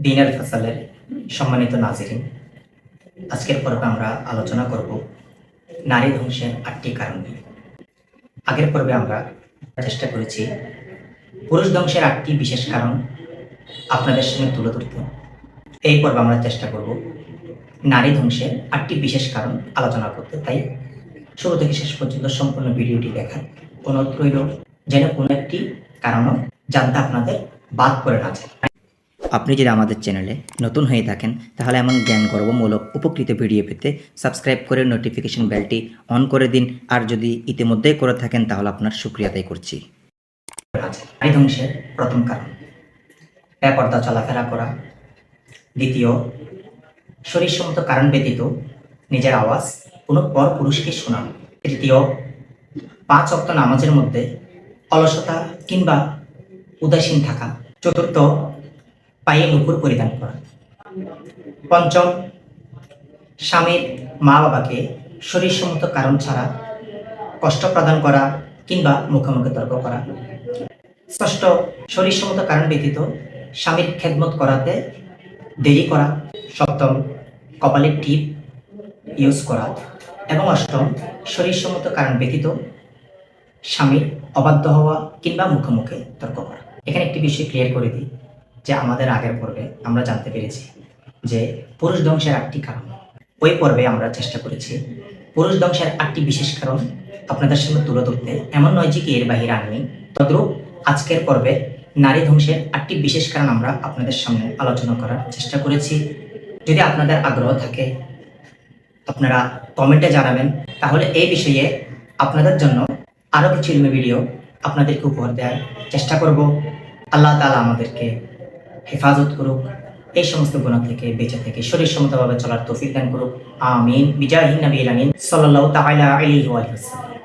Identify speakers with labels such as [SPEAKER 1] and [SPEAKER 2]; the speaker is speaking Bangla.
[SPEAKER 1] দিনের ফসলের সম্মানিত নাজিরিন, আজকের পর্বে আমরা আলোচনা করব নারী ধ্বংসের 8টি কারণ নিয়ে। আগের পর্বে আমরা চেষ্টা করেছি পুরুষ ধ্বংসের 8টি বিশেষ কারণ আপনাদের সামনে তুলে ধরতে। এই পর্বে আমরা চেষ্টা করব নারী ধ্বংসের 8টি বিশেষ কারণ আলোচনা করতে। তাই শুরু থেকে শেষ পর্যন্ত সম্পূর্ণ ভিডিওটি দেখার অনুরোধ রইল, যেন কোনো একটি কারণও জানতে আপনাদের বাদ পড়ে না যায়। আপনি যদি আমাদের চ্যানেলে নতুন হয়ে থাকেন তাহলে এমন জ্ঞানগর্বমূলক উপকৃত ভিডিও পেতে সাবস্ক্রাইব করে নোটিফিকেশন বেলটি অন করে দিন। আর যদি ইতিমধ্যেই করে থাকেন তাহলে আপনার শুকরিয়া আদায় করছি। নারী ধ্বংসের প্রথম কারণ বেপরদা চলাফেরা করা। দ্বিতীয়, শরীরসম্মত কারণ ব্যতীত নিজের আওয়াজ কোনো পর পুরুষকে শোনানো। তৃতীয়, 5 ওয়াক্ত নামাজের মধ্যে অলসতা কিংবা উদাসীন থাকা। চতুর্থ, পায়ে নুপুর পরিধান করা। পঞ্চম, স্বামীর মা বাবাকে শরীরসম্মত কারণ ছাড়া কষ্ট প্রদান করা কিংবা মুখোমুখি তর্ক করা। ষষ্ঠ, শরীরসম্মত কারণ ব্যতীত স্বামীর খেদমত করাতে দেরি করা। সপ্তম, কপালের টিপ ইউজ করা। এবং অষ্টম, শরীরসম্মত কারণ ব্যতীত স্বামীর অবাধ্য হওয়া কিংবা মুখোমুখি তর্ক করা। এখানে একটি বিষয় ক্লিয়ার করে দিই যে আমাদের আগের পর্বে আমরা জানতে পেরেছি যে পুরুষ ধ্বংসের 8টি কারণ। ওই পর্বে আমরা চেষ্টা করেছি পুরুষ ধ্বংসের 8টি বিশেষ কারণ আপনাদের সামনে তুলে ধরতে। এমন নয় যে কি এর বাহিরে আননি। তদ্রূপ আজকের পর্বে নারী ধ্বংসের 8টি বিশেষ কারণ আমরা আপনাদের সামনে আলোচনা করার চেষ্টা করেছি। যদি আপনাদের আগ্রহ থাকে আপনারা কমেন্টে জানাবেন, তাহলে এই বিষয়ে আপনাদের জন্য আরও কিছু ইলমি ভিডিও আপনাদেরকে উপহার দেওয়ার চেষ্টা করব। আল্লাহ তাআলা আমাদেরকে হেফাজত করুক, এই সমস্ত গুনাহ থেকে বেঁচে থেকে শরীরসম্মতভাবে চলার তৌফিক দান করুক। আমিন। বিজাহিন নবীল আমিন সাল্লাল্লাহু তাআলা আলাইহি ওয়া সাল্লাম।